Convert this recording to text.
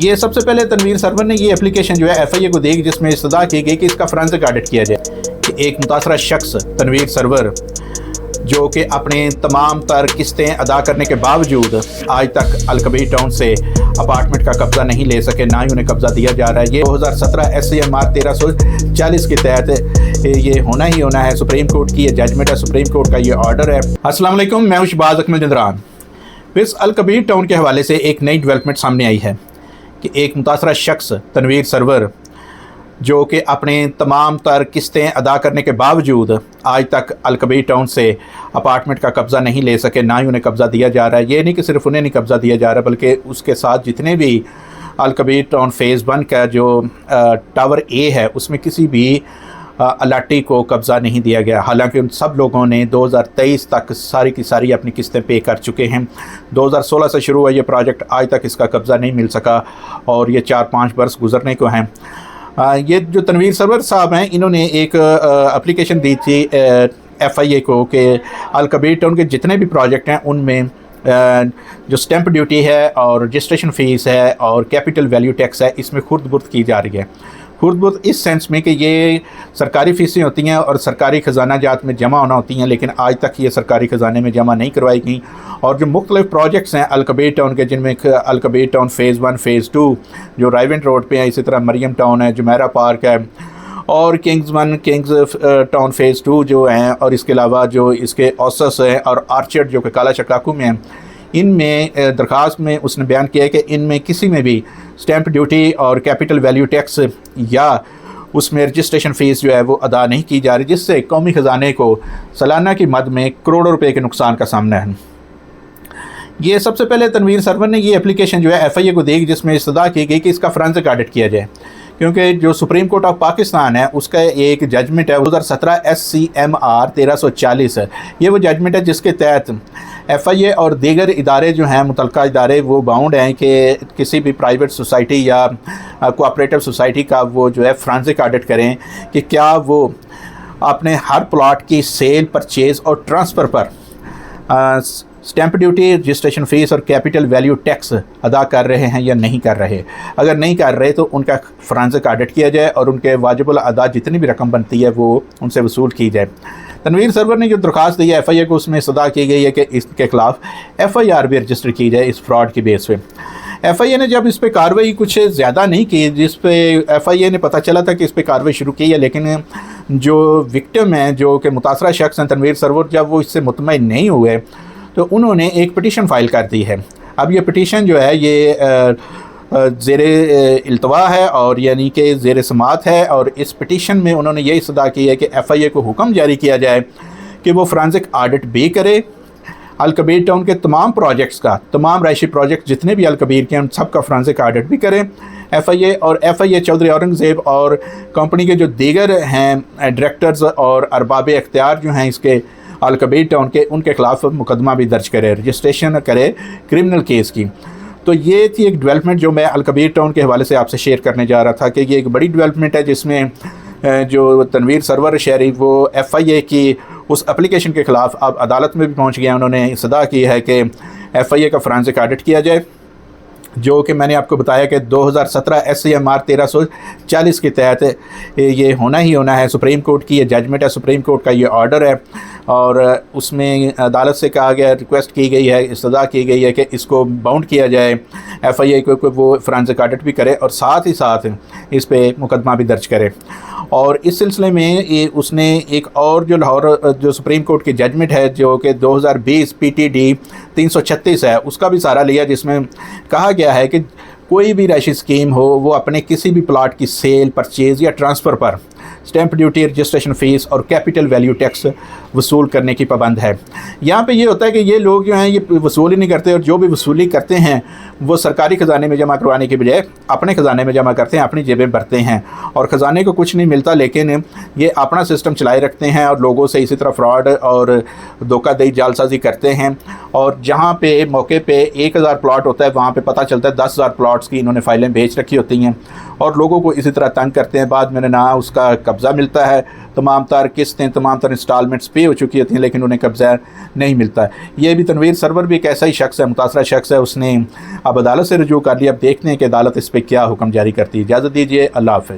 ये सबसे पहले तनवीर सरवर ने ये एप्लीकेशन जो है FIA को देगी जिसमें इस्तदा की गई कि इसका फोरेंसिक ऑडिट किया जाए कि एक मुतासरा शख्स तनवीर सरवर जो कि अपने तमाम तर किस्तें अदा करने के बावजूद आज तक अलकबीर टाउन से अपार्टमेंट का कब्ज़ा नहीं ले सके, ना ही उन्हें कब्ज़ा दिया जा रहा है। ये 2017 SCMR 1340 के तहत ये होना ही होना है। सुप्रीम कोर्ट की ये जजमेंट है, सुप्रीम कोर्ट का ये ऑर्डर है। अस्सलाम वालेकुम, मैं हूं शहबाज अकमल जिंदरान। फिर अलकबीर टाउन के हवाले से एक नई डेवलपमेंट सामने आई है कि एक मुतासरा शख्स तनवीर सरवर जो कि अपने तमाम तर किस्तें अदा करने के बावजूद आज तक अलकबीर टाउन से अपार्टमेंट का कब्ज़ा नहीं ले सके, ना ही उन्हें कब्ज़ा दिया जा रहा है। ये नहीं कि सिर्फ उन्हें नहीं कब्ज़ा दिया जा रहा बल्कि उसके साथ जितने भी अलकबीर टाउन फ़ेज़ 1 का जो टावर A है उसमें किसी भी अलाटी को कब्ज़ा नहीं दिया गया। हालांकि उन सब लोगों ने 2023 तक सारी की सारी अपनी किस्तें पे कर चुके हैं। 2016 से शुरू हुआ ये प्रोजेक्ट, आज तक इसका कब्ज़ा नहीं मिल सका और ये 4-5 बरस गुजरने को हैं। ये जो तनवीर सरवर साहब हैं, इन्होंने एक एप्लीकेशन दी थी FIA को कि अलकबीर टाउन के जितने भी प्रोजेक्ट हैं उनमें जो स्टैंप ड्यूटी है और रजिस्ट्रेशन फ़ीस है और कैपिटल वैल्यू टैक्स है, इसमें खुर्द-बुर्द की जा रही है। खुर्द-बुर्द इस सेंस में कि ये सरकारी फ़ीसें होती हैं और सरकारी ख़जाना जात में जमा होना होती हैं, लेकिन आज तक ये सरकारी ख़जाने में जमा नहीं करवाई गई। और जो मुख्तलिफ़ प्रोजेक्ट्स हैं अलकबीर टाउन के, जिनमें अलकबीर टाउन फ़ेज़ 1 फ़ेज़ 2 जो राइवेंट रोड पे है, इसी तरह मरियम टाउन है, जुमेरा पार्क है और किंग्स टाउन फ़ेज़ 2 जो हैं, और इसके अलावा जो इसके औसस है और आर्चर्ड जो कि काला चक्राकू में है, इनमें दरख्वास्त में उसने बयान किया है कि इनमें किसी में भी स्टैंप ड्यूटी और कैपिटल वैल्यू टैक्स या उसमें रजिस्ट्रेशन फ़ीस जो है वो अदा नहीं की जा रही, जिससे कौमी ख़जाने को सालाना की मद में करोड़ों रुपए के नुकसान का सामना है। ये सबसे पहले तनवीर सरवर ने ये एप्लीकेशन जो है FIA को देगी जिसमें इस्तदा की गई कि इसका फोरेंसिक ऑडिट किया जाए, क्योंकि जो सुप्रीम कोर्ट ऑफ पाकिस्तान है उसका एक जजमेंट है 2017 SCMR 1340 है। ये वो जजमेंट है जिसके तहत FIA और दीगर इदारे जो हैं, मुतल्लिका इदारे, वो बाउंड हैं कि किसी भी प्राइवेट सोसाइटी या कोऑपरेटिव सोसाइटी का वो जो है फोरेंसिक ऑडिट करें कि क्या वो अपने हर प्लॉट की सेल, परचेज़ और ट्रांसफ़र पर स्टैंप ड्यूटी, रजिस्ट्रेशन फ़ीस और कैपिटल वैल्यू टैक्स अदा कर रहे हैं या नहीं कर रहे। अगर नहीं कर रहे तो उनका फोरेंसिक ऑडिट किया जाए और उनके वाजिबुल अदा जितनी भी रकम बनती है वो उनसे वसूल की जाए। तनवीर सरवर ने जो दरख्वास्त दी है FIA को, उसमें इस्तदा की गई है कि इसके ख़िलाफ़ FIR भी रजिस्टर की जाए इस फ्रॉड की बेस पे। FIA ने जब इस पर कार्रवाई कुछ ज़्यादा नहीं की, जिस पे FIA ने पता चला था कि इस पर कार्रवाई शुरू की है, लेकिन जो विक्टिम है, जो कि मुतासरा शख्स हैं तनवीर सरवर, जब वो इससे मुतमईन नहीं हुए तो उन्होंने एक पिटीशन फ़ाइल कर दी है। अब ये पिटीशन जो है ये ज़ेरे इल्तवा है और यानी कि ज़ेरे समात है, और इस पिटीशन में उन्होंने ये इस्तदा की है कि FIA को हुक्म जारी किया जाए कि वो फोरेंसिक ऑडिट भी करे अलकबीर टाउन के तमाम प्रोजेक्ट्स का, तमाम रहायशी प्रोजेक्ट जितने भी अलकबीर के हैं उन सब का फोरेंसिक ऑडिट भी करें FIA। और FIA चौधरी औरंगज़ेब और कंपनी के जो दीगर हैं डायरेक्टर्स और अरबाब इख्तियार जो हैं इसके अलकबीर टाउन के, उनके ख़िलाफ़ मुकदमा भी दर्ज करे, रजिस्ट्रेशन करे क्रिमिनल केस की। तो ये थी एक डेवलपमेंट जो मैं अलकबीर टाउन के हवाले से आपसे शेयर करने जा रहा था कि ये एक बड़ी डेवलपमेंट है जिसमें जो तनवीर सरवर शहरी वो FIA की उस एप्लीकेशन के ख़िलाफ़ अब अदालत में भी पहुँच गया। उन्होंने इस्तदा की है कि FIA का फोरेंसिक ऑडिट किया जाए, जो कि मैंने आपको बताया कि 2017 SCMR 1340 के तहत ये होना ही होना है। सुप्रीम कोर्ट की ये जजमेंट है, सुप्रीम कोर्ट का ये ऑर्डर है और उसमें अदालत से कहा गया, रिक्वेस्ट की गई है, इस्तदा की गई है कि इसको बाउंड किया जाए FIA को वो फोरेंसिक ऑडिट भी करे और साथ ही साथ इस पर मुकदमा भी दर्ज करे। और इस सिलसिले में ये उसने एक और जो लाहौर जो सुप्रीम कोर्ट की जजमेंट है जो कि 2020 PTD 336 है, उसका भी सहारा लिया, जिसमें कहा गया है कि कोई भी रहायशी स्कीम हो वो अपने किसी भी प्लाट की सेल, परचेज़ या ट्रांसफ़र पर स्टैंप ड्यूटी, रजिस्ट्रेशन फ़ीस और कैपिटल वैल्यू टैक्स वसूल करने की पाबंद है। यहाँ पे ये होता है कि ये लोग जो हैं ये वसूल ही नहीं करते, और जो भी वसूली करते हैं वो सरकारी ख़जाने में जमा करवाने के बजाय अपने ख़जाने में जमा करते हैं, अपनी जेबें भरते हैं और ख़जाने को कुछ नहीं मिलता, लेकिन ये अपना सिस्टम चलाए रखते हैं और लोगों से इसी तरह फ्रॉड और धोखाधड़ी, जालसाजी करते हैं। और जहाँ पे मौके पे 1000 प्लॉट होता है, वहाँ पे पता चलता है 10,000 प्लॉट्स की इन्होंने फ़ाइलें बेच रखी होती हैं और लोगों को इसी तरह तंग करते हैं। बाद में ना उसका कब्ज़ा मिलता है, तमाम तर किस्तें, तमाम तर इंस्टॉलमेंट्स पे हो चुकी होती हैं, लेकिन उन्हें कब्ज़ा नहीं मिलता है। ये भी तनवीर सरवर भी एक ऐसा ही शख्स है, मुतासरा शख्स है, उसने अब अदालत से रजू कर लिया। अब देखते हैं कि अदालत इस पर क्या हुक्म जारी करती है। इजाज़त दीजिए, अल्लाह हाफ़िज़।